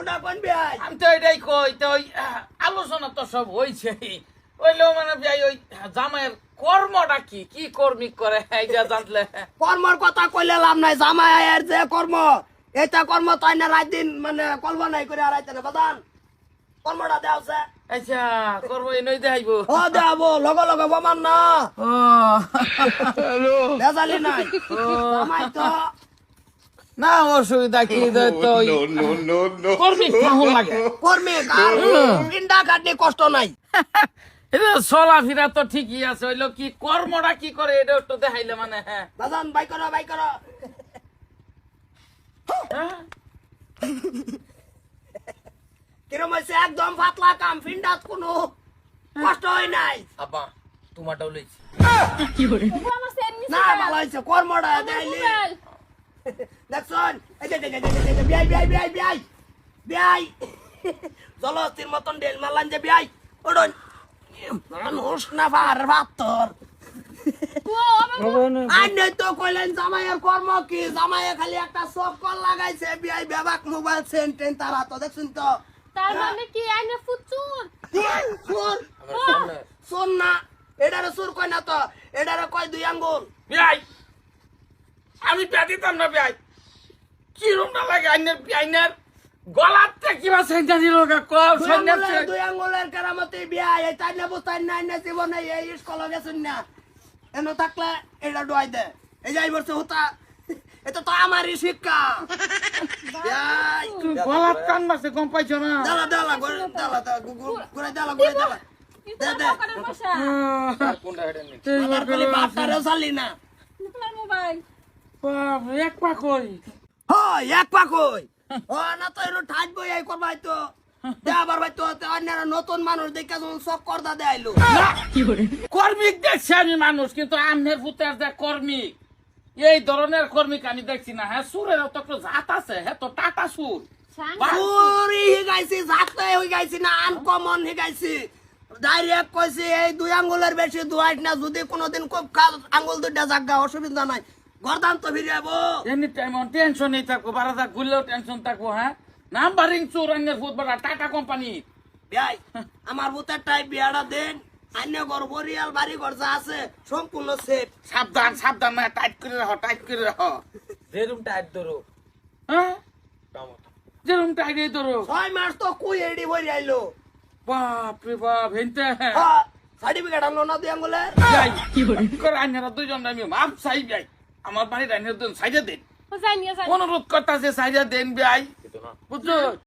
ওটা কোন বিয়াই? আমি তো এটাই কই তো ওই আলোচনা তো সব হইছে ওইলো মানে ভাই ওই জামাইয়ের কর্মটা কি কি কর্মিক করে এইটা জানলে কর্মর কথা কইলে লাভ নাই, জামাইয়ের যে কর্ম এটা কর্ম তাই না রাত দিন মানে কল্পনাই করে আড়াইতে না বাদান কর্মটা দেওয়া আচ্ছা করবো এই নই দেখাইবো ও দেবো লগে লগে বমান না ও বেজালি নাই জামাই তো না অসুবিধা কি তো কর্মিক ভালো লাগে কর্মী পিন্ডা কাটনি কষ্ট নাই। এটা চলাফেরা তো ঠিকই আছে হইলো কি কর্মটা কি করে এটা একটু দেখাইলে মানে হ্যাঁ বাদান বাই করো হ্যাঁ? কিরম হয়েছে একদম পাতলা কাম পিন্ডাত কোনো কষ্ট হয় নাই। আব্বা তোমারটাও লইছি না ভালো হয়েছে কর্মটা দেখাইলি দেখছন বিয়াই জলস্তির মতন ডেল মারলাম যে বিয়াই ওডন মানুষ না ভাতর আইনে তো কইলেন জামাইয়ের কর্ম কি জামাইয়ে খালি একটা চক্কর লাগাইছে বিয়াই বেবাক মোবাইল সেন্টেন তারা তো দেখছুন তো তার মানে কি আইনে ফুচুর সুর সুর না এটারে সুর কয় না তো এটারে কয় দুই আঙ্গুল বিয়াই আমি পেদিতাম না বিয়াই কিরম না লাগে আইনের গলাতে কিবা সেন্টা দিল কল সন্ন্যাসী দুই আঙ্গুলের কেরামতি বিয়াই এই তাই না বুঝতাই না আইনে জীবনে এই স্কুলে গেছেন না এনো থাকলে এটা ডুয়াই দে এই যাই বলছে হতা এটা তো আমারই শিক্ষা গলাত কান মারছে কম পাইছো না দালা ঘুরে দালা দে দে কোনটা হেডেন নি আমার খালি বাপটারে চালি না তোমার মোবাইল বাপ এক পা কই হয় এক পা কই ও না তো এর ঠাট বই এই করবাই তো দে আবার ভাই তো অন্যরা নতুন মানুষ দেখে যখন সব করদা দেয়াইলো কর্মিক দেখছি আমি মানুষ কিন্তু আমনের পুতের যে কর্মিক এই ধরনের কর্মিক আমি দেখছি না হ্যাঁ সুরের তো একটু জাত আছে হ্যাঁ তো টাটা সুর পুরি হিগাইছি জাতে হিগাইছি না আনকমন হিগাইছি ডাইরেক্ট কইছি এই দুই আঙ্গুলের বেশি দুয়াইট না যদি কোনোদিন খুব আঙ্গুল দুইটা জায়গা অসুবিধা নাই গরদান তো ফিরে যাবো এনি টাইম টেনশন নেই থাকবো বারাদা ঘুরলেও টেনশন থাকবো হ্যাঁ নাম্বারিং চোর আইনের ফুটবলার টাটা কোম্পানি ভাই আমার বুতের টাইপ বিয়াটা দেন আন্য ঘর বরিয়াল বাড়ি ঘর যা আছে সম্পূর্ণ সেফ সাবধান না টাইট করে রাখো যেরুম টাইট ধরো হ্যাঁ যেরকম টাইট ধরো 6 মাস তো কুই এডি বই আইলো বাপ রে বাপ হেনতে সার্টিফিকেট আনলো না দুই আঙ্গুলের করে আইনারা দুইজন আমি মাপ চাই যাই আমার বাড়ির আইনের দুজন সাইজা দেন ও জানিয়া জানি অনুরোধ করতেছে সাইজা দেন ভাই বুঝছো